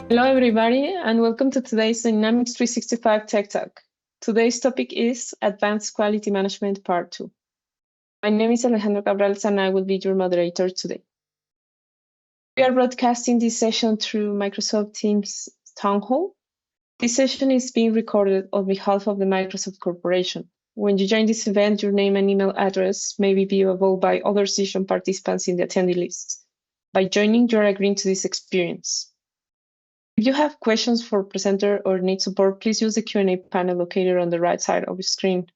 Hello, everybody, and welcome to today's Dynamics 365 Tech Talk. Today's topic is Advanced Quality Management Part 2. My name is Alejandro Cabrales, and I will be your moderator today. We are broadcasting this session through Microsoft Teams Town Hall. This session is being recorded on behalf of the Microsoft Corporation. When you join this event, your name and email address may be viewable by other session participants in the attendee list. By joining, you are agreeing to this experience. If you have questions for presenter or need support, please use the Q&A panel located on the right side of your screen.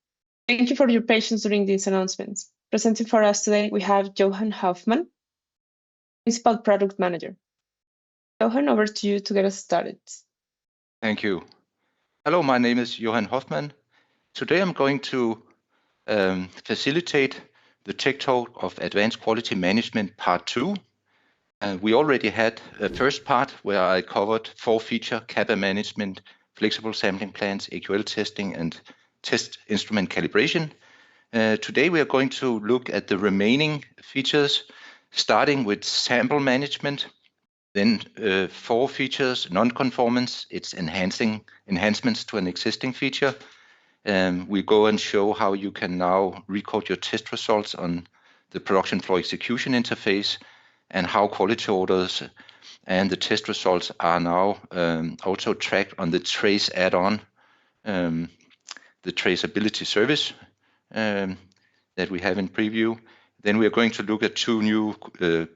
Thank you for your patience during these announcements. Presenting for us today, we have Johan Hoffmann, Principal Product Manager. Johan, over to you to get us started. Thank you. Hello, my name is Johan Hoffmann. Today I'm going to facilitate the TechTalk of Advanced Quality Management Part 2. We already had a first part where I covered 4-feature kappa management, flexible sampling plans, AQL testing, and test instrument calibration. Today we are going to look at the remaining features, starting with sample management, then 4 features, nonconformance, it's enhancements to an existing feature. We go and show how you can now record your test results on the production floor execution interface, and how quality orders and the test results are now also tracked on the Trace add-on, the traceability service that we have in preview. Then we are going to look at 2 new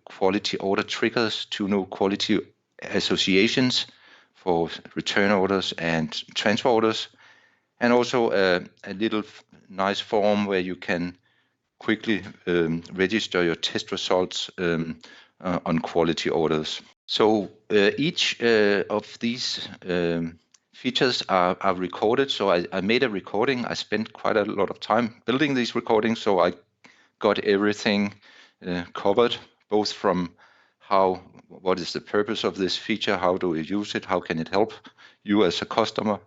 quality order triggers, 2 new quality associations for return orders and transfer orders, and also a little nice form where you can quickly register your test results on quality orders. So each of these features are recorded. So I made a recording. I spent quite a lot of time building these recordings, so I got everything covered, both from what is the purpose of this feature, how do we use it, how can it help you as a customer,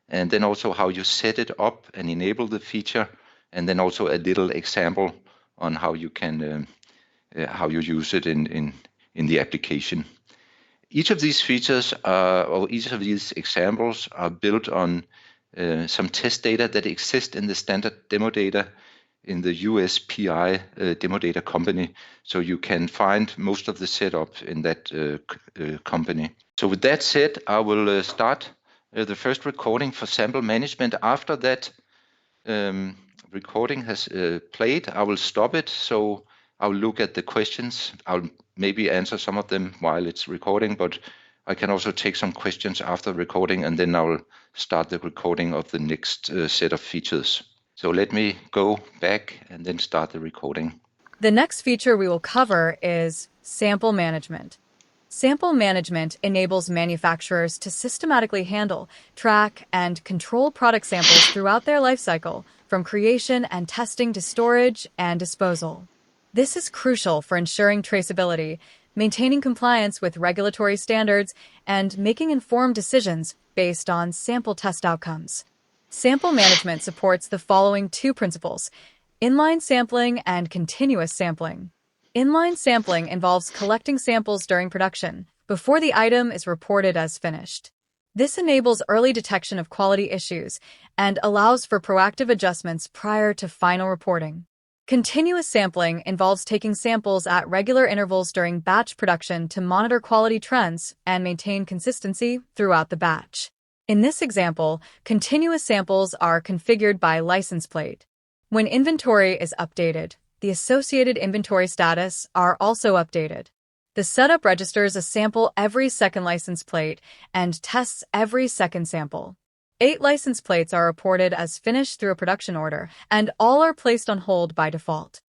and then also how you set it up and enable the feature, and then also a little example on how you can how you use it in the application. Each of these features or each of these examples are built on some test data that exist in the standard demo data in the USPI demo data company. So you can find most of the setup in that company. So with that said, I will start the first recording for sample management. After that recording has played, I will stop it. So I'll look at the questions. I'll maybe answer some of them while it's recording, but I can also take some questions after recording, and then I'll start the recording of the next set of features. So let me go back and then start the recording. The next feature we will cover is sample management. Sample management enables manufacturers to systematically handle, track, and control product samples throughout their lifecycle, from creation and testing to storage and disposal. This is crucial for ensuring traceability, maintaining compliance with regulatory standards, and making informed decisions based on sample test outcomes. Sample management supports the following 2 principles: inline sampling and continuous sampling. Inline sampling involves collecting samples during production, before the item is reported as finished. This enables early detection of quality issues and allows for proactive adjustments prior to final reporting. Continuous sampling involves taking samples at regular intervals during batch production to monitor quality trends and maintain consistency throughout the batch. In this example, continuous samples are configured by license plate. When inventory is updated, the associated inventory status are also updated. The setup registers a sample every second license plate and tests every second sample. 8 license plates are reported as finished through a production order, and all are placed on hold by default.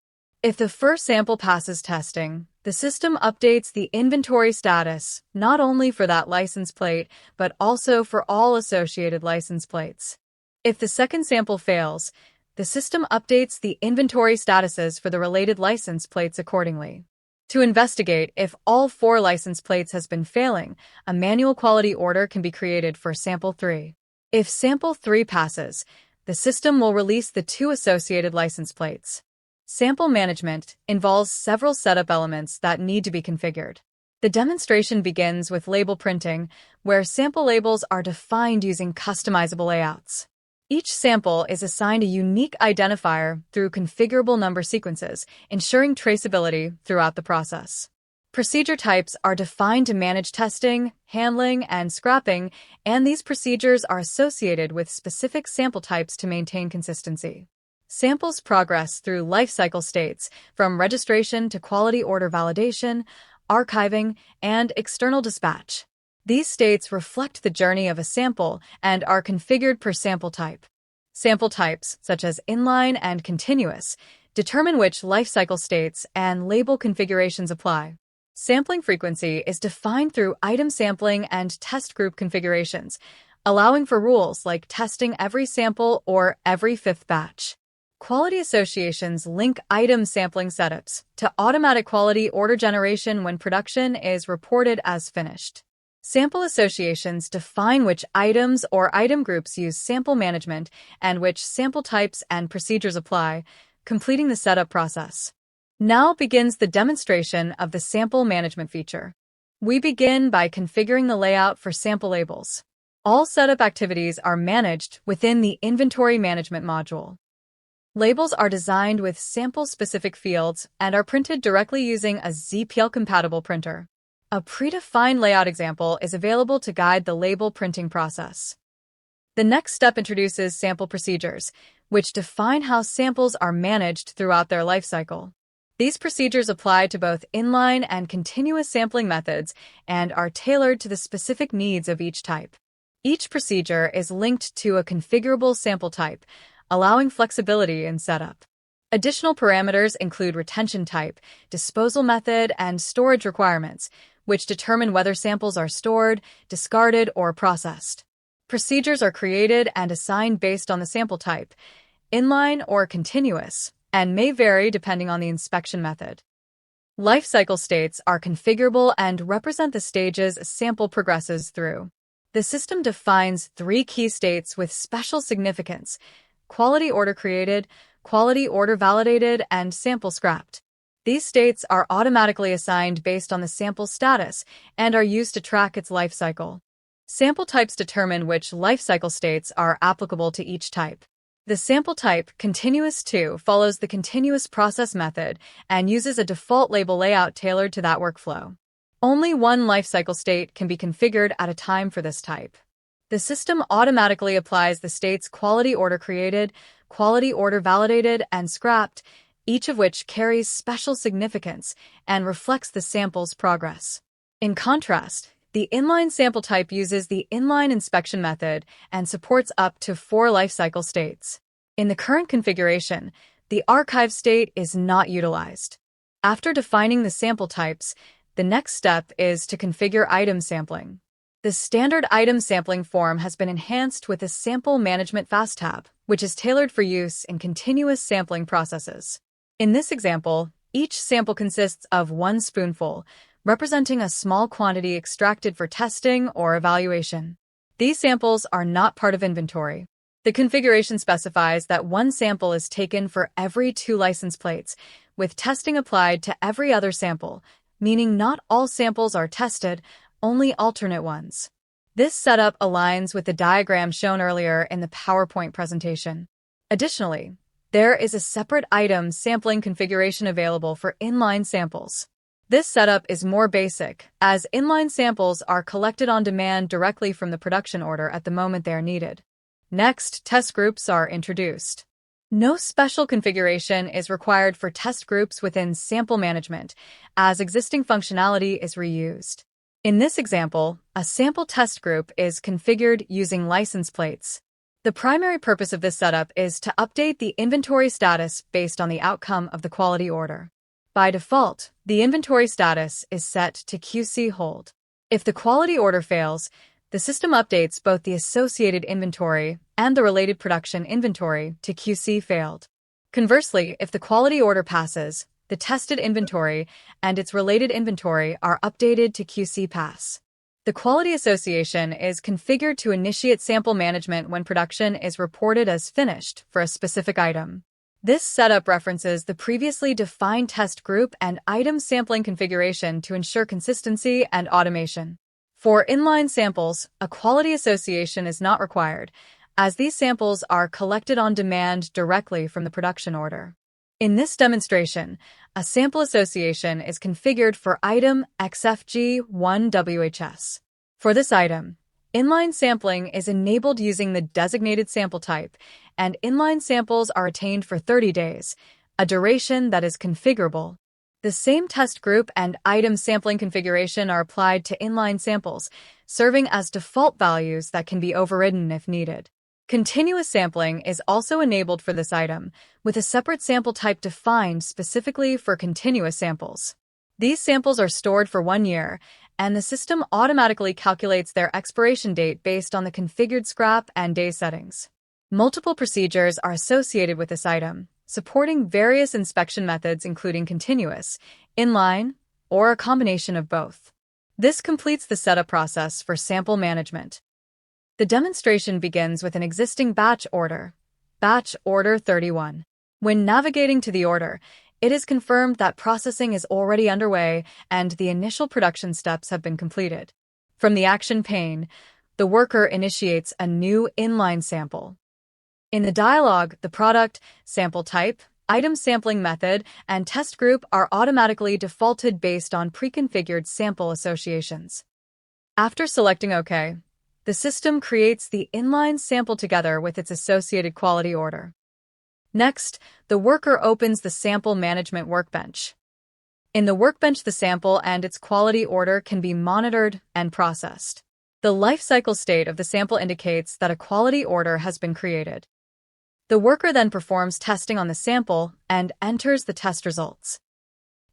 If the first sample passes testing, the system updates the inventory status, not only for that license plate, but also for all associated license plates. If the second sample fails, the system updates the inventory statuses for the related license plates accordingly. To investigate if all 4 license plates has been failing, a manual quality order can be created for sample 3. If sample 3 passes, the system will release the 2 associated license plates. Sample management involves several setup elements that need to be configured. The demonstration begins with label printing, where sample labels are defined using customizable layouts. Each sample is assigned a unique identifier through configurable number sequences, ensuring traceability throughout the process. Procedure types are defined to manage testing, handling, and scrapping, and these procedures are associated with specific sample types to maintain consistency. Samples progress through lifecycle states, from registration to quality order validation, archiving, and external dispatch. These states reflect the journey of a sample and are configured per sample type. Sample types, such as inline and continuous, determine which lifecycle states and label configurations apply. Sampling frequency is defined through item sampling and test group configurations, allowing for rules like testing every sample or every fifth batch. Quality associations link item sampling setups to automatic quality order generation when production is reported as finished. Sample associations define which items or item groups use sample management and which sample types and procedures apply, completing the setup process. Now begins the demonstration of the sample management feature. We begin by configuring the layout for sample labels. All setup activities are managed within the inventory management module. Labels are designed with sample-specific fields and are printed directly using a ZPL-compatible printer. A predefined layout example is available to guide the label printing process. The next step introduces sample procedures, which define how samples are managed throughout their lifecycle. These procedures apply to both inline and continuous sampling methods and are tailored to the specific needs of each type. Each procedure is linked to a configurable sample type, allowing flexibility in setup. Additional parameters include retention type, disposal method, and storage requirements, which determine whether samples are stored, discarded, or processed. Procedures are created and assigned based on the sample type, inline or continuous, and may vary depending on the inspection method. Lifecycle states are configurable and represent the stages a sample progresses through. The system defines 3 key states with special significance: quality order created, quality order validated, and sample scrapped. These states are automatically assigned based on the sample status and are used to track its life cycle. Sample types determine which life cycle states are applicable to each type. The sample type, Continuous 2, follows the continuous process method and uses a default label layout tailored to that workflow. Only one life cycle state can be configured at a time for this type. The system automatically applies the states quality order created, quality order validated, and scrapped, each of which carries special significance and reflects the sample's progress. In contrast, the inline sample type uses the inline inspection method and supports up to 4 lifecycle states. In the current configuration, the archive state is not utilized. After defining the sample types, the next step is to configure item sampling. The standard item sampling form has been enhanced with a Sample Management Fast tab, which is tailored for use in continuous sampling processes. In this example, each sample consists of 1 spoonful, representing a small quantity extracted for testing or evaluation. These samples are not part of inventory. The configuration specifies that 1 sample is taken for every 2 license plates, with testing applied to every other sample, meaning not all samples are tested, only alternate ones. This setup aligns with the diagram shown earlier in the PowerPoint presentation. Additionally, there is a separate item sampling configuration available for inline samples. This setup is more basic, as inline samples are collected on demand directly from the production order at the moment they are needed. Next, test groups are introduced. No special configuration is required for test groups within sample management, as existing functionality is reused. In this example, a sample test group is configured using license plates. The primary purpose of this setup is to update the inventory status based on the outcome of the quality order. By default, the inventory status is set to QC hold. If the quality order fails, the system updates both the associated inventory and the related production inventory to QC failed. Conversely, if the quality order passes, the tested inventory and its related inventory are updated to QC pass. The quality association is configured to initiate sample management when production is reported as finished for a specific item. This setup references the previously defined test group and item sampling configuration to ensure consistency and automation. For inline samples, a quality association is not required, as these samples are collected on demand directly from the production order. In this demonstration, a sample association is configured for item XFG1WHS. For this item, inline sampling is enabled using the designated sample type, and inline samples are attained for 30 days, a duration that is configurable. The same test group and item sampling configuration are applied to inline samples, serving as default values that can be overridden if needed. Continuous sampling is also enabled for this item, with a separate sample type defined specifically for continuous samples. These samples are stored for 1 year, and the system automatically calculates their expiration date based on the configured scrap and day settings. Multiple procedures are associated with this item, supporting various inspection methods including continuous, inline, or a combination of both. This completes the setup process for sample management. The demonstration begins with an existing batch order 31. When navigating to the order, it is confirmed that processing is already underway and the initial production steps have been completed. From the action pane, the worker initiates a new inline sample. In the dialog, the product, sample type, item sampling method, and test group are automatically defaulted based on pre-configured sample associations. After selecting OK, the system creates the inline sample together with its associated quality order. Next, the worker opens the sample management workbench. In the workbench, the sample and its quality order can be monitored and processed. The lifecycle state of the sample indicates that a quality order has been created. The worker then performs testing on the sample and enters the test results.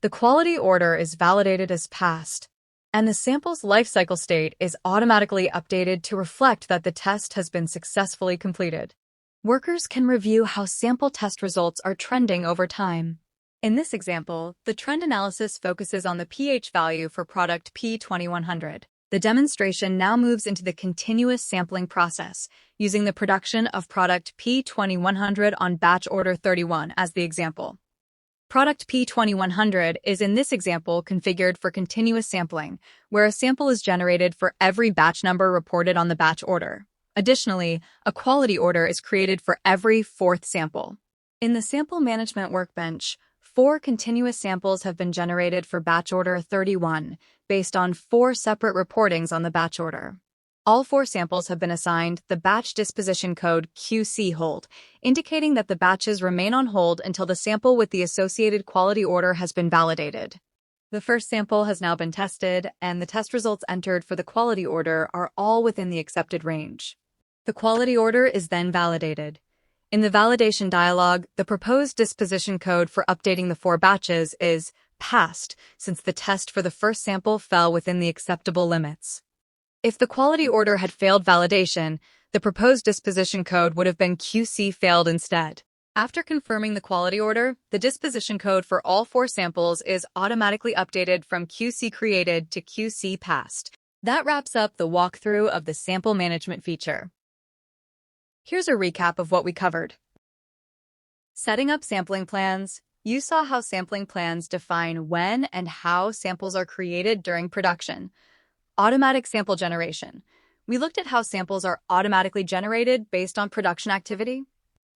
The quality order is validated as passed, and the sample's lifecycle state is automatically updated to reflect that the test has been successfully completed. Workers can review how sample test results are trending over time. In this example, the trend analysis focuses on the pH value for product P2100. The demonstration now moves into the continuous sampling process, using the production of product P2100 on batch order 31 as the example. Product P2100 is in this example configured for continuous sampling, where a sample is generated for every batch number reported on the batch order. Additionally, a quality order is created for every fourth sample. In the sample management workbench, 4 continuous samples have been generated for batch order 31, based on 4 separate reportings on the batch order. All 4 samples have been assigned the batch disposition code QC hold, indicating that the batches remain on hold until the sample with the associated quality order has been validated. The first sample has now been tested, and the test results entered for the quality order are all within the accepted range. The quality order is then validated. In the validation dialog, the proposed disposition code for updating the 4 batches is passed, since the test for the first sample fell within the acceptable limits. If the quality order had failed validation, the proposed disposition code would have been QC failed instead. After confirming the quality order, the disposition code for all 4 samples is automatically updated from QC created to QC passed. That wraps up the walkthrough of the sample management feature. Here's a recap of what we covered. Setting up sampling plans. You saw how sampling plans define when and how samples are created during production. Automatic sample generation. We looked at how samples are automatically generated based on production activity.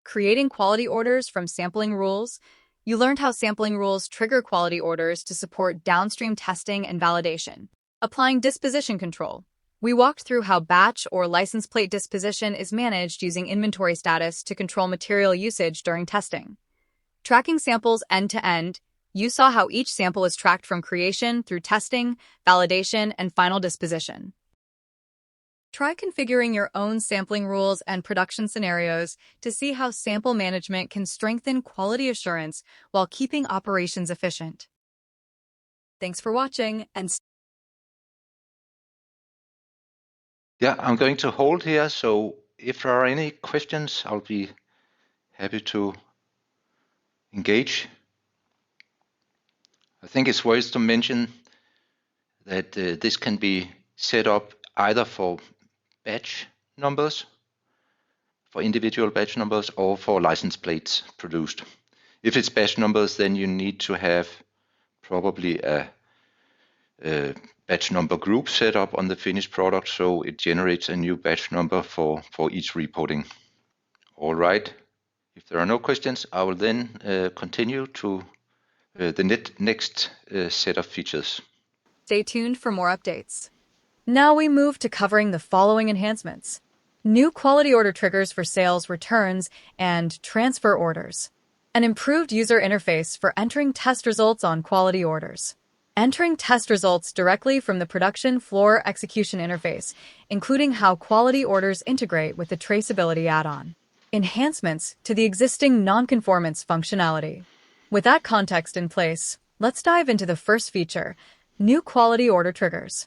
Creating quality orders from sampling rules. You learned how sampling rules trigger quality orders to support downstream testing and validation. Applying disposition control. We walked through how batch or license plate disposition is managed using inventory status to control material usage during testing. Tracking samples end-to-end. You saw how each sample is tracked from creation through testing, validation, and final disposition. Try configuring your own sampling rules and production scenarios to see how sample management can strengthen quality assurance while keeping operations efficient. Thanks for watching, and Yeah, I'm going to hold here, so if there are any questions, I'll be happy to engage. I think it's worth to mention that this can be set up either for batch numbers, for individual batch numbers, or for license plates produced. If it's batch numbers, then you need to have probably a batch number group set up on the finished product, so it generates a new batch number for each reporting. All right. If there are no questions, I will then continue to the next set of features. Stay tuned for more updates. Now we move to covering the following enhancements: new quality order triggers for sales returns and transfer orders, an improved user interface for entering test results on quality orders, entering test results directly from the production floor execution interface, including how quality orders integrate with the traceability add-on, enhancements to the existing nonconformance functionality. With that context in place, let's dive into the first feature: new quality order triggers.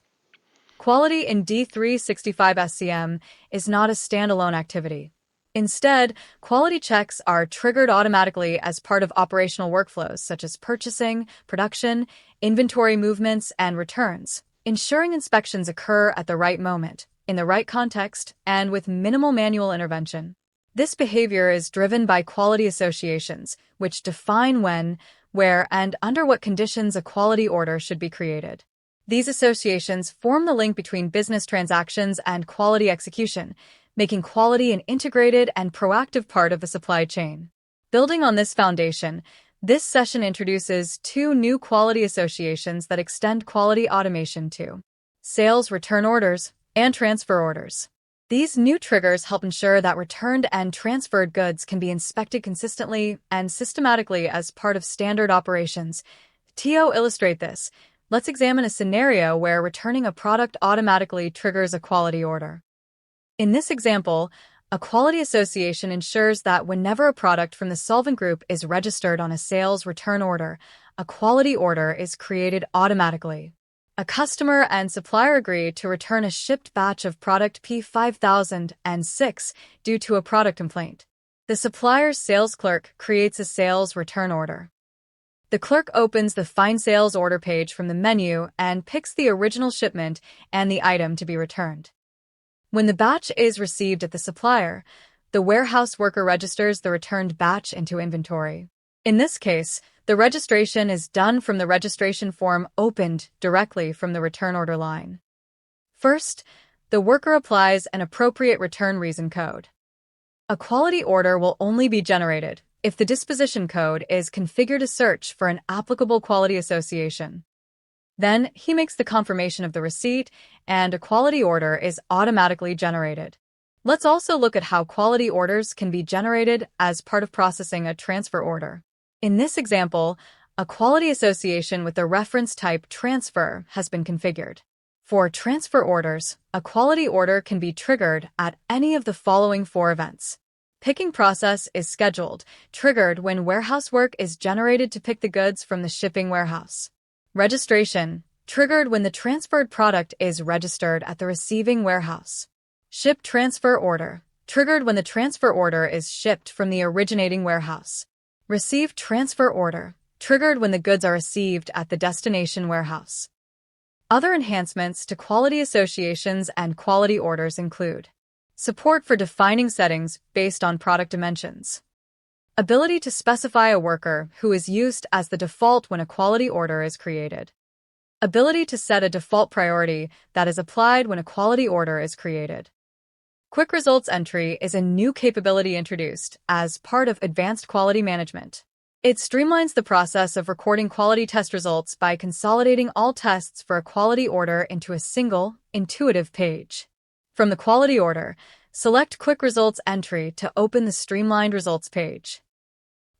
Quality in D365 SCM is not a standalone activity. Instead, quality checks are triggered automatically as part of operational workflows such as purchasing, production, inventory movements, and returns, ensuring inspections occur at the right moment, in the right context, and with minimal manual intervention. This behavior is driven by quality associations, which define when, where, and under what conditions a quality order should be created. These associations form the link between business transactions and quality execution, making quality an integrated and proactive part of the supply chain. Building on this foundation, this session introduces two new quality associations that extend quality automation to sales return orders and transfer orders. These new triggers help ensure that returned and transferred goods can be inspected consistently and systematically as part of standard operations. To illustrate this, let's examine a scenario where returning a product automatically triggers a quality order. In this example, a quality association ensures that whenever a product from the solvent group is registered on a sales return order, a quality order is created automatically. A customer and supplier agree to return a shipped batch of product P5006 due to a product complaint. The supplier's sales clerk creates a sales return order. The clerk opens the Find Sales Order page from the menu and picks the original shipment and the item to be returned. When the batch is received at the supplier, the warehouse worker registers the returned batch into inventory. In this case, the registration is done from the registration form opened directly from the return order line. First, the worker applies an appropriate return reason code. A quality order will only be generated if the disposition code is configured to search for an applicable quality association. Then he makes the confirmation of the receipt, and a quality order is automatically generated. Let's also look at how quality orders can be generated as part of processing a transfer order. In this example, a quality association with the reference type transfer has been configured. For transfer orders, a quality order can be triggered at any of the following four events. Picking process is scheduled, triggered when warehouse work is generated to pick the goods from the shipping warehouse. Registration, triggered when the transferred product is registered at the receiving warehouse. Ship transfer order, triggered when the transfer order is shipped from the originating warehouse. Receive transfer order, triggered when the goods are received at the destination warehouse. Other enhancements to quality associations and quality orders include support for defining settings based on product dimensions, ability to specify a worker who is used as the default when a quality order is created, ability to set a default priority that is applied when a quality order is created. Quick results entry is a new capability introduced as part of advanced quality management. It streamlines the process of recording quality test results by consolidating all tests for a quality order into a single, intuitive page. From the quality order, select Quick Results Entry to open the streamlined results page.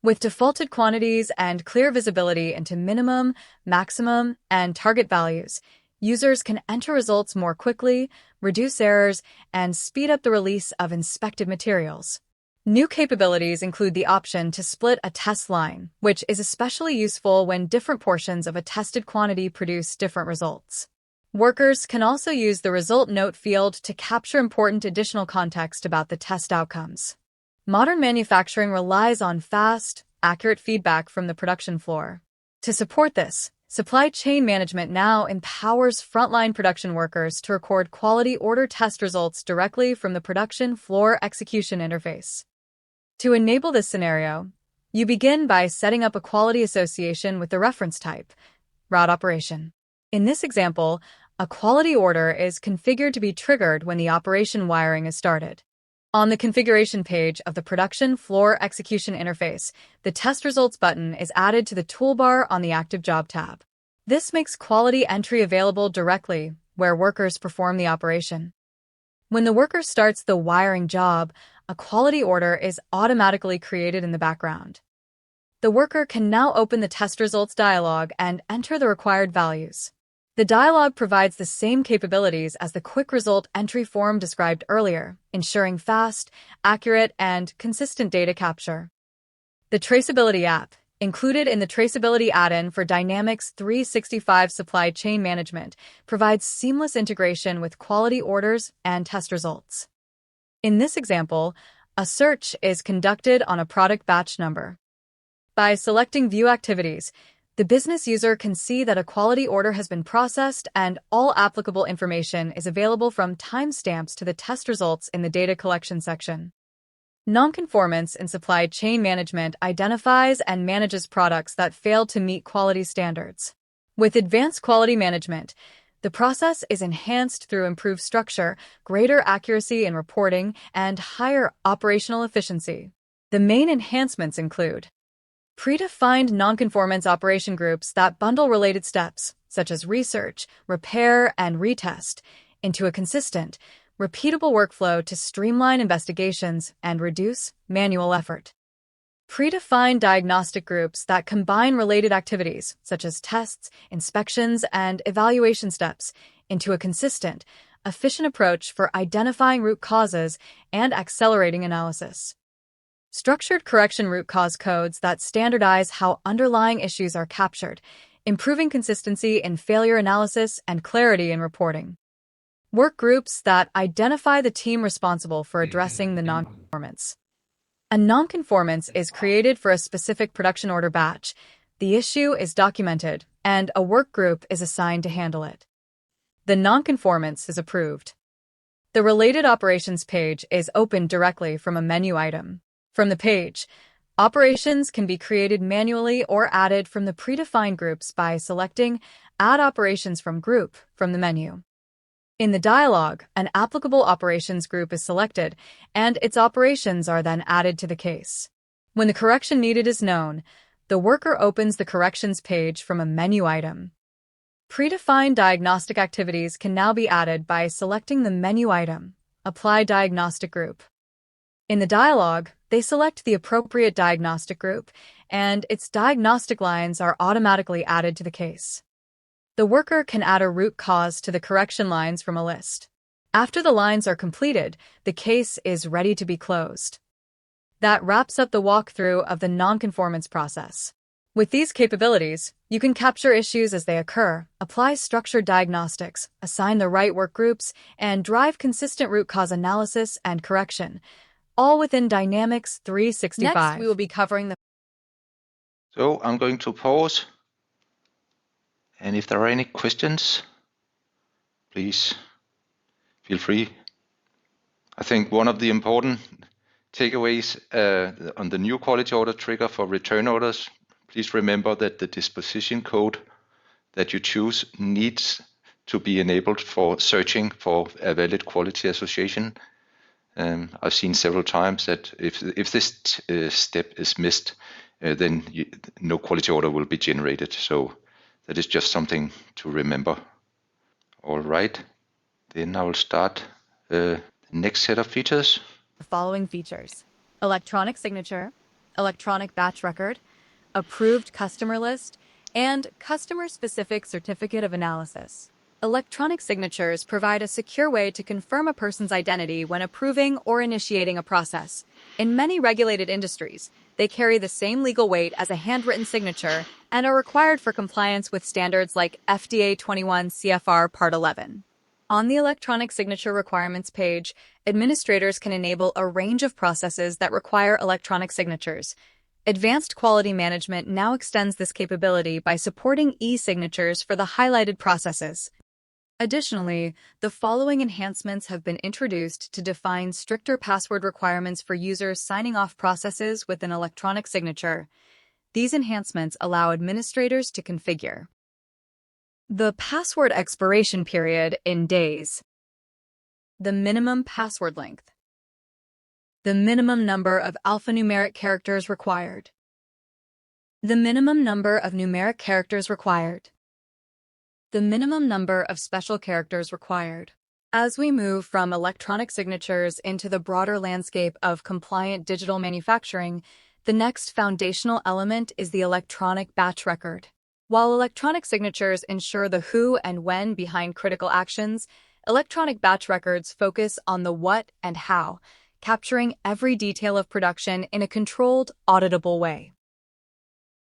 With defaulted quantities and clear visibility into minimum, maximum, and target values, users can enter results more quickly, reduce errors, and speed up the release of inspected materials. New capabilities include the option to split a test line, which is especially useful when different portions of a tested quantity produce different results. Workers can also use the result note field to capture important additional context about the test outcomes. Modern manufacturing relies on fast, accurate feedback from the production floor. To support this, supply chain management now empowers frontline production workers to record quality order test results directly from the production floor execution interface. To enable this scenario, You begin by setting up a quality association with the reference type, route operation. In this example, a quality order is configured to be triggered when the operation wiring is started. On the configuration page of the production floor execution interface, the test results button is added to the toolbar on the active job tab. This makes quality entry available directly where workers perform the operation. When the worker starts the wiring job, a quality order is automatically created in the background. The worker can now open the test results dialog and enter the required values. The dialog provides the same capabilities as the quick result entry form described earlier, ensuring fast, accurate, and consistent data capture. The Traceability app, included in the Traceability add-in for Dynamics 365 Supply Chain Management, provides seamless integration with quality orders and test results. In this example, a search is conducted on a product batch number. By selecting View Activities, the business user can see that a quality order has been processed and all applicable information is available from timestamps to the test results in the data collection section. Nonconformance in supply chain management identifies and manages products that fail to meet quality standards. With advanced quality management, the process is enhanced through improved structure, greater accuracy in reporting, and higher operational efficiency. The main enhancements include predefined nonconformance operation groups that bundle related steps, such as research, repair, and retest, into a consistent, repeatable workflow to streamline investigations and reduce manual effort. Predefined diagnostic groups that combine related activities, such as tests, inspections, and evaluation steps, into a consistent, efficient approach for identifying root causes and accelerating analysis. Structured correction root cause codes that standardize how underlying issues are captured, improving consistency in failure analysis and clarity in reporting. Work groups that identify the team responsible for addressing the nonconformance. A nonconformance is created for a specific production order batch. The issue is documented, and a work group is assigned to handle it. The nonconformance is approved. The Related Operations page is opened directly from a menu item. From the page, operations can be created manually or added from the predefined groups by selecting Add Operations from Group from the menu. In the dialog, an applicable operations group is selected, and its operations are then added to the case. When the correction needed is known, the worker opens the corrections page from a menu item. Predefined diagnostic activities can now be added by selecting the menu item, Apply Diagnostic Group. In the dialog, they select the appropriate diagnostic group, and its diagnostic lines are automatically added to the case. The worker can add a root cause to the correction lines from a list. After the lines are completed, the case is ready to be closed. That wraps up the walkthrough of the nonconformance process. With these capabilities, you can capture issues as they occur, apply structured diagnostics, assign the right work groups, and drive consistent root cause analysis and correction, all within Dynamics 365. Next, we will be covering the... So I'm going to pause. And if there are any questions, please feel free. I think one of the important takeaways on the new quality order trigger for return orders, please remember that the disposition code that you choose needs to be enabled for searching for a valid quality association. I've seen several times that if this step is missed, then no quality order will be generated. So that is just something to remember. All right, then I will start the next set of features. The following features: electronic signature, electronic batch record, approved customer list, and customer-specific certificate of analysis. Electronic signatures provide a secure way to confirm a person's identity when approving or initiating a process. In many regulated industries, they carry the same legal weight as a handwritten signature and are required for compliance with standards like FDA 21 CFR Part 11. On the electronic signature requirements page, administrators can enable a range of processes that require electronic signatures. Advanced Quality Management now extends this capability by supporting e-signatures for the highlighted processes. Additionally, the following enhancements have been introduced to define stricter password requirements for users signing off processes with an electronic signature. These enhancements allow administrators to configure the password expiration period in days, the minimum password length, the minimum number of alphanumeric characters required, the minimum number of numeric characters required, the minimum number of special characters required. As we move from electronic signatures into the broader landscape of compliant digital manufacturing, the next foundational element is the electronic batch record. While electronic signatures ensure the who and when behind critical actions, electronic batch records focus on the what and how, capturing every detail of production in a controlled, auditable way.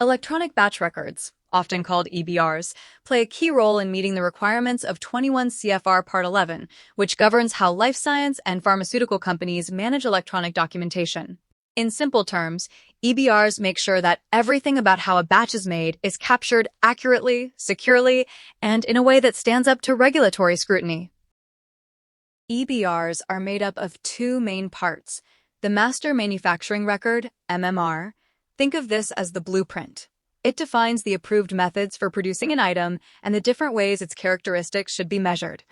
Electronic batch records, often called EBRs, play a key role in meeting the requirements of 21 CFR Part 11, which governs how life science and pharmaceutical companies manage electronic documentation. In simple terms, EBRs make sure that everything about how a batch is made is captured accurately, securely, and in a way that stands up to regulatory scrutiny. EBRs are made up of two main parts: the Master Manufacturing Record, MMR. Think of this as the blueprint. It defines the approved methods for producing an item and the different ways its characteristics should be measured.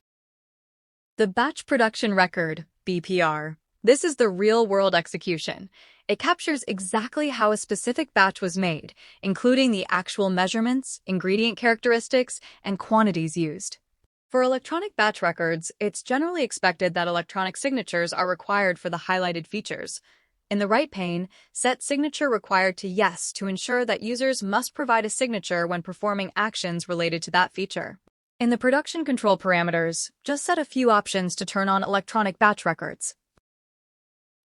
The Batch Production Record, BPR. This is the real-world execution. It captures exactly how a specific batch was made, including the actual measurements, ingredient characteristics, and quantities used. For electronic batch records, it's generally expected that electronic signatures are required for the highlighted features. In the right pane, set signature required to yes to ensure that users must provide a signature when performing actions related to that feature. In the production control parameters, just set a few options to turn on electronic batch records.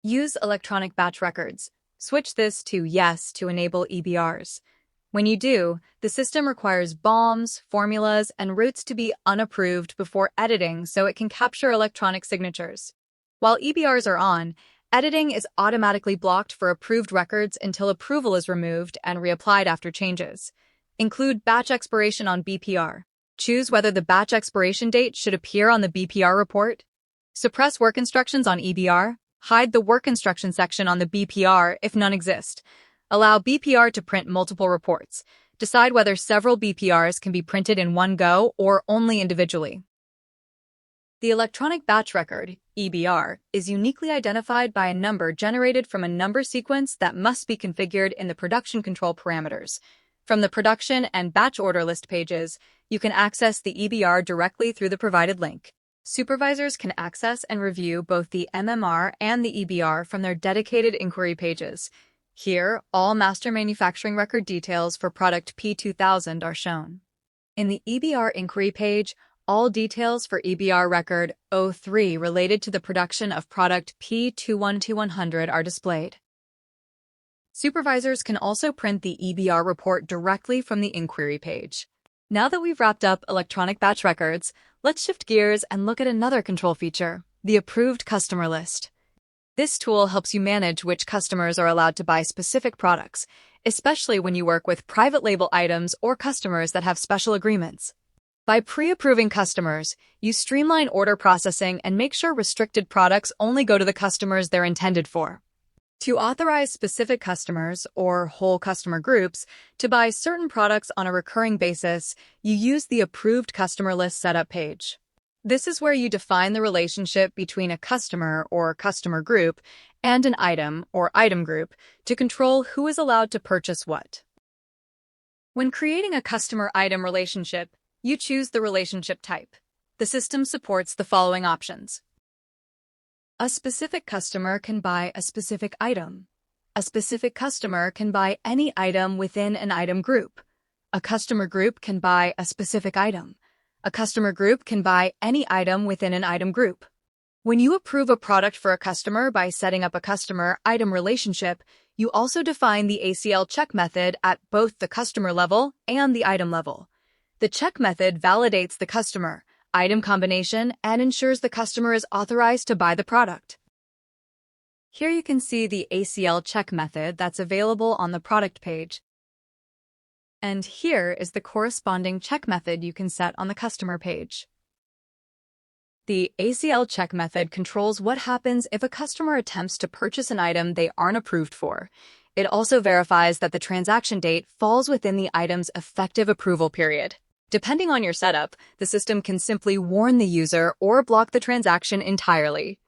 Use electronic batch records. Switch this to yes to enable EBRs. When you do, the system requires BOMs, formulas, and routes to be unapproved before editing so it can capture electronic signatures. While EBRs are on, editing is automatically blocked for approved records until approval is removed and reapplied after changes. Include batch expiration on BPR. Choose whether the batch expiration date should appear on the BPR report. Suppress work instructions on EBR. Hide the work instruction section on the BPR if none exist. Allow BPR to print multiple reports. Decide whether several BPRs can be printed in one go or only individually. The electronic batch record, EBR, is uniquely identified by a number generated from a number sequence that must be configured in the production control parameters. From the production and batch order list pages, you can access the EBR directly through the provided link. Supervisors can access and review both the MMR and the EBR from their dedicated inquiry pages. Here, all master manufacturing record details for product P2000 are shown. In the EBR inquiry page, all details for EBR record 03 related to the production of product P212100 are displayed. Supervisors can also print the EBR report directly from the inquiry page. Now that we've wrapped up electronic batch records, let's shift gears and look at another control feature, the approved customer list. This tool helps you manage which customers are allowed to buy specific products, especially when you work with private label items or customers that have special agreements. By pre-approving customers, you streamline order processing and make sure restricted products only go to the customers they're intended for. To authorize specific customers, or whole customer groups, to buy certain products on a recurring basis, you use the Approved Customer List Setup page. This is where you define the relationship between a customer or customer group and an item or item group to control who is allowed to purchase what. When creating a customer-item relationship, you choose the relationship type. The system supports the following options. A specific customer can buy a specific item. A specific customer can buy any item within an item group. A customer group can buy a specific item. A customer group can buy any item within an item group. When you approve a product for a customer by setting up a customer-item relationship, you also define the ACL check method at both the customer level and the item level. The check method validates the customer-item combination and ensures the customer is authorized to buy the product. Here you can see the ACL check method that's available on the product page. And here is the corresponding check method you can set on the customer page. The ACL check method controls what happens if a customer attempts to purchase an item they aren't approved for. It also verifies that the transaction date falls within the item's effective approval period. Depending on your setup, the system can simply warn the user or block the transaction entirely.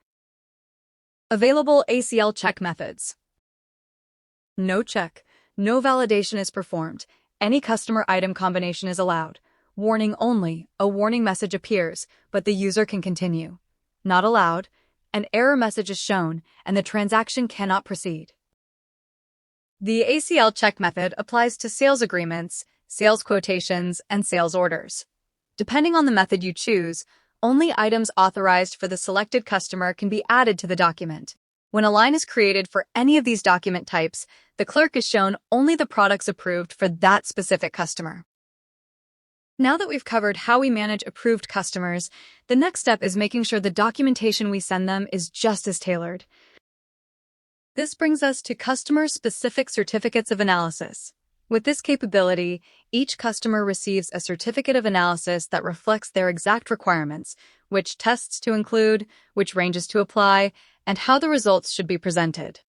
Available ACL check methods. No check. No validation is performed. Any customer item combination is allowed. Warning only. A warning message appears, but the user can continue. Not allowed. An error message is shown, and the transaction cannot proceed. The ACL check method applies to sales agreements, sales quotations, and sales orders. Depending on the method you choose, only items authorized for the selected customer can be added to the document. When a line is created for any of these document types, the clerk is shown only the products approved for that specific customer. Now that we've covered how we manage approved customers, the next step is making sure the documentation we send them is just as tailored. This brings us to customer-specific certificates of analysis. With this capability, each customer receives a certificate of analysis that reflects their exact requirements, which tests to include, which ranges to apply, and how the results should be presented.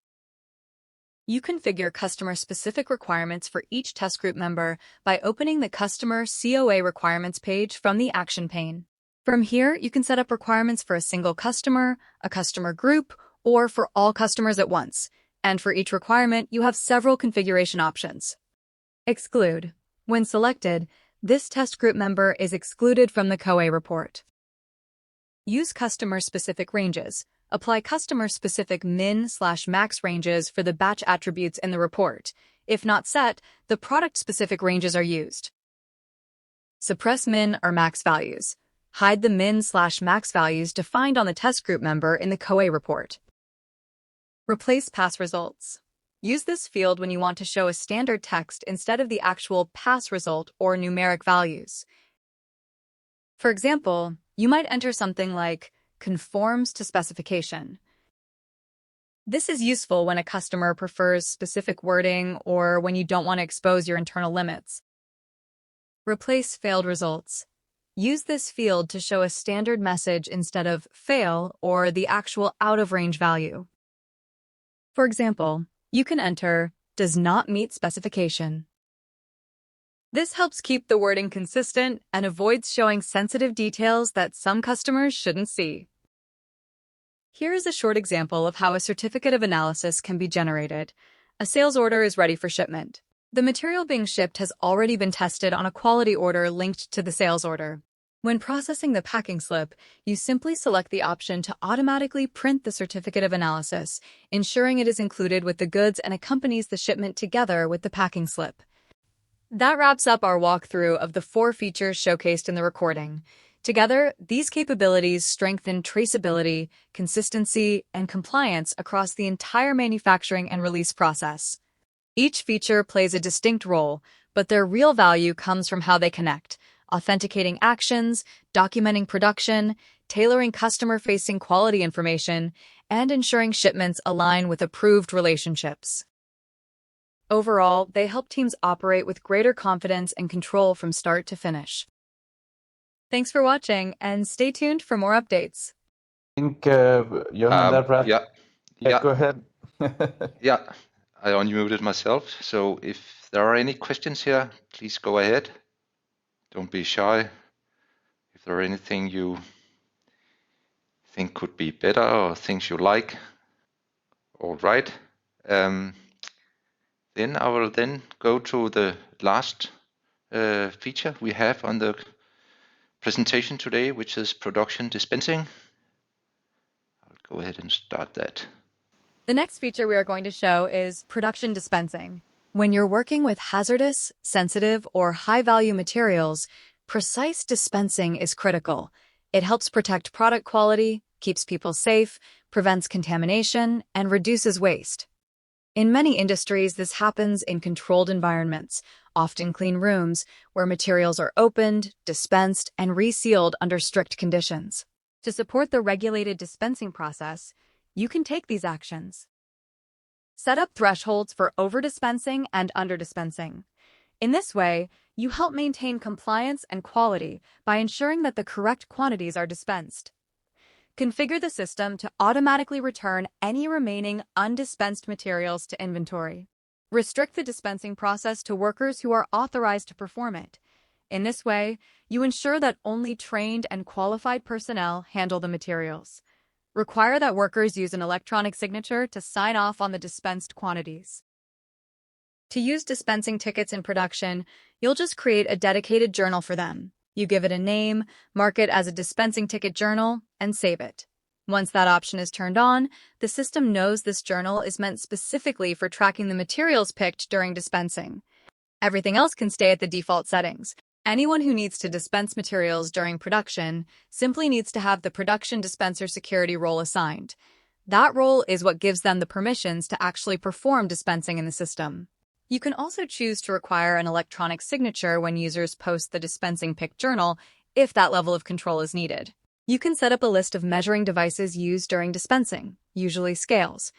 You configure customer-specific requirements for each test group member by opening the Customer COA Requirements page from the Action pane. From here, you can set up requirements for a single customer, a customer group, or for all customers at once. And for each requirement, you have several configuration options. Exclude. When selected, this test group member is excluded from the COA report. Use customer-specific ranges. Apply customer-specific min/max ranges for the batch attributes in the report. If not set, the product-specific ranges are used. Suppress min or max values. Hide the min/max values defined on the test group member in the COA report. Replace pass results. Use this field when you want to show a standard text instead of the actual pass result or numeric values. For example, you might enter something like conforms to specification. This is useful when a customer prefers specific wording or when you don't want to expose your internal limits. Replace failed results. Use this field to show a standard message instead of fail or the actual out-of-range value. For example, you can enter does not meet specification. This helps keep the wording consistent and avoids showing sensitive details that some customers shouldn't see. Here is a short example of how a certificate of analysis can be generated. A sales order is ready for shipment. The material being shipped has already been tested on a quality order linked to the sales order. When processing the packing slip, you simply select the option to automatically print the certificate of analysis, ensuring it is included with the goods and accompanies the shipment together with the packing slip. That wraps up our walkthrough of the 4 features showcased in the recording. Together, these capabilities strengthen traceability, consistency, and compliance across the entire manufacturing and release process. Each feature plays a distinct role, but their real value comes from how they connect, authenticating actions, documenting production, tailoring customer-facing quality information, and ensuring shipments align with approved relationships. Overall, they help teams operate with greater confidence and control from start to finish. Thanks for watching, and stay tuned for more updates. I think Johan Brad. Yeah. Go ahead. Yeah, I unmuted myself. So if there are any questions here, please go ahead. Don't be shy. If there are anything you think could be better or things you like, all right. Then I will then go to the last feature we have on the presentation today, which is production dispensing. I'll go ahead and start that. The next feature we are going to show is production dispensing. When you're working with hazardous, sensitive, or high-value materials, precise dispensing is critical. It helps protect product quality, keeps people safe, prevents contamination, and reduces waste. In many industries, this happens in controlled environments, often clean rooms, where materials are opened, dispensed, and resealed under strict conditions. To support the regulated dispensing process, you can take these actions. Set up thresholds for over-dispensing and under-dispensing. In this way, you help maintain compliance and quality by ensuring that the correct quantities are dispensed. Configure the system to automatically return any remaining undispensed materials to inventory. Restrict the dispensing process to workers who are authorized to perform it. In this way, you ensure that only trained and qualified personnel handle the materials. Require that workers use an electronic signature to sign off on the dispensed quantities. To use dispensing tickets in production, you'll just create a dedicated journal for them. You give it a name, mark it as a dispensing ticket journal, and save it. Once that option is turned on, the system knows this journal is meant specifically for tracking the materials picked during dispensing. Everything else can stay at the default settings. Anyone who needs to dispense materials during production simply needs to have the production dispenser security role assigned. That role is what gives them the permissions to actually perform dispensing in the system. You can also choose to require an electronic signature when users post the dispensing pick journal if that level of control is needed. You can set up a list of measuring devices used during dispensing, usually scales.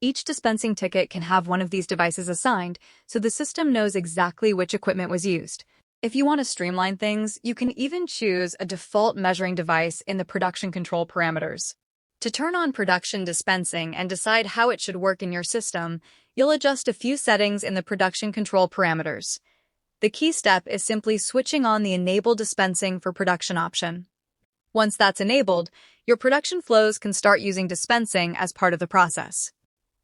Each dispensing ticket can have one of these devices assigned, so the system knows exactly which equipment was used. If you want to streamline things, you can even choose a default measuring device in the production control parameters. To turn on production dispensing and decide how it should work in your system, you'll adjust a few settings in the production control parameters. The key step is simply switching on the Enable Dispensing for Production option. Once that's enabled, your production flows can start using dispensing as part of the process.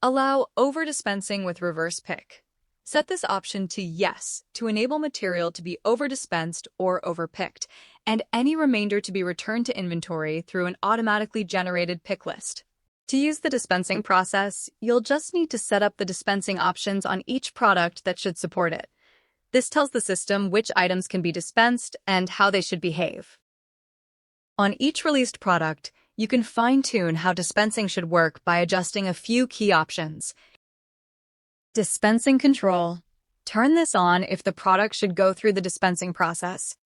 Allow over-dispensing with reverse pick. Set this option to Yes to enable material to be over-dispensed or over-picked, and any remainder to be returned to inventory through an automatically generated pick list. To use the dispensing process, you'll just need to set up the dispensing options on each product that should support it. This tells the system which items can be dispensed and how they should behave. On each released product, you can fine-tune how dispensing should work by adjusting a few key options. Dispensing control. Turn this on if the product should go through the dispensing process.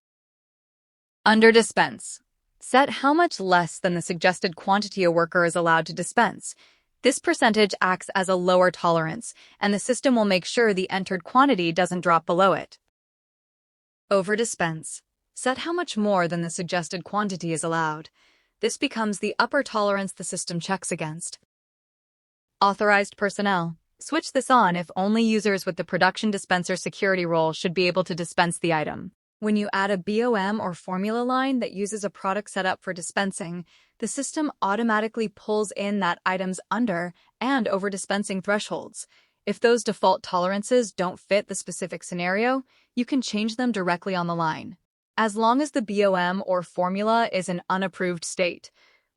Under dispense. Set how much less than the suggested quantity a worker is allowed to dispense. This percentage acts as a lower tolerance, and the system will make sure the entered quantity doesn't drop below it. Over dispense. Set how much more than the suggested quantity is allowed. This becomes the upper tolerance the system checks against. Authorized personnel. Switch this on if only users with the production dispenser security role should be able to dispense the item. When you add a BOM or formula line that uses a product set up for dispensing, the system automatically pulls in that item's under and over dispensing thresholds. If those default tolerances don't fit the specific scenario, you can change them directly on the line. As long as the BOM or formula is an unapproved state,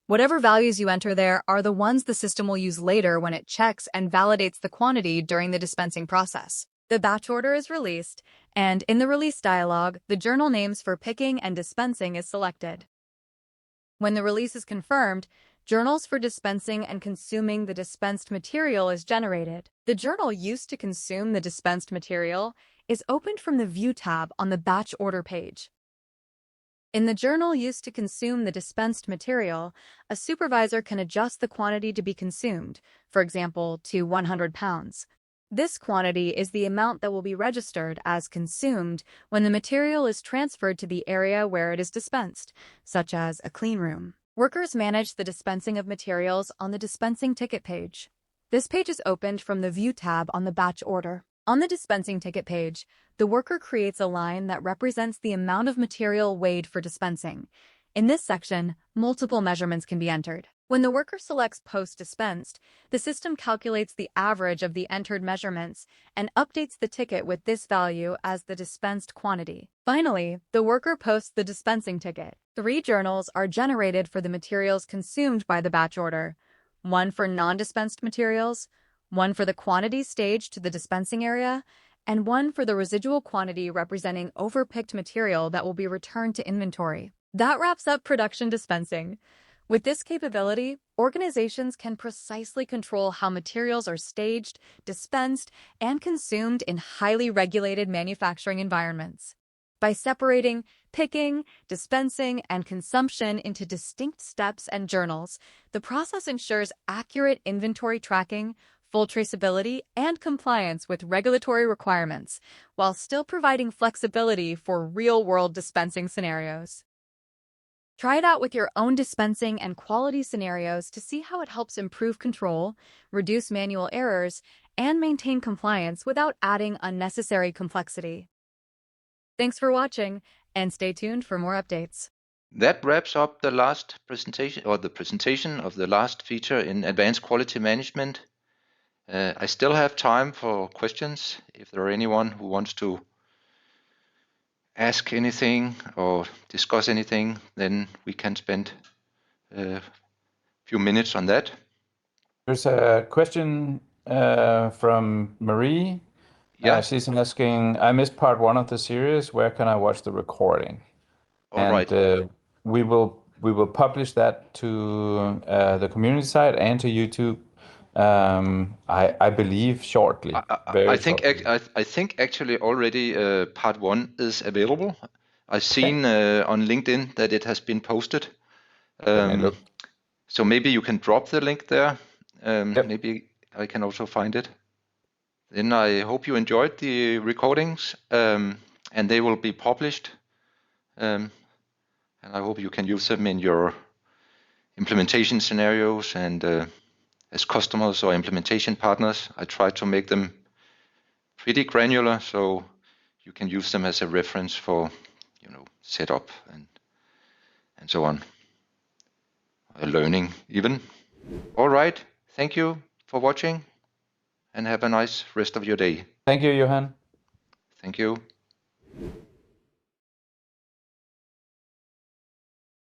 whatever values you enter there are the ones the system will use later when it checks and validates the quantity during the dispensing process. The batch order is released, and in the release dialog, the journal names for picking and dispensing is selected. When the release is confirmed, journals for dispensing and consuming the dispensed material is generated. The journal used to consume the dispensed material is opened from the View tab on the batch order page. In the journal used to consume the dispensed material, a supervisor can adjust the quantity to be consumed, for example, to 100 pounds. This quantity is the amount that will be registered as consumed when the material is transferred to the area where it is dispensed, such as a clean room. Workers manage the dispensing of materials on the dispensing ticket page. This page is opened from the View tab on the batch order. On the dispensing ticket page, the worker creates a line that represents the amount of material weighed for dispensing. In this section, multiple measurements can be entered. When the worker selects post-dispensed, the system calculates the average of the entered measurements and updates the ticket with this value as the dispensed quantity. Finally, the worker posts the dispensing ticket. 3 journals are generated for the materials consumed by the batch order, one for non-dispensed materials, one for the quantity staged to the dispensing area, and one for the residual quantity representing overpicked material that will be returned to inventory. That wraps up production dispensing. With this capability, organizations can precisely control how materials are staged, dispensed, and consumed in highly regulated manufacturing environments. By separating picking, dispensing, and consumption into distinct steps and journals, the process ensures accurate inventory tracking, full traceability, and compliance with regulatory requirements, while still providing flexibility for real-world dispensing scenarios. Try it out with your own dispensing and quality scenarios to see how it helps improve control, reduce manual errors, and maintain compliance without adding unnecessary complexity. Thanks for watching, and stay tuned for more updates. That wraps up the last presentation, or the presentation of the last feature in advanced quality management. I still have time for questions. If there are anyone who wants to ask anything or discuss anything, then we can spend a few minutes on that. There's a question from Marie. Yeah. She's asking, I missed part 1 of the series. Where can I watch the recording? All right. We will publish that to the community site and to YouTube. I believe shortly. I think actually already part 1 is available. I've seen on LinkedIn that it has been posted. Let me look. So maybe you can drop the link there. Yep. Maybe I can also find it. Then I hope you enjoyed the recordings, and they will be published. And I hope you can use them in your implementation scenarios and as customers or implementation partners. I try to make them pretty granular so you can use them as a reference for, setup and so on. Learning even. All right. Thank you for watching and have a nice rest of your day. Thank you, Johan. Thank you.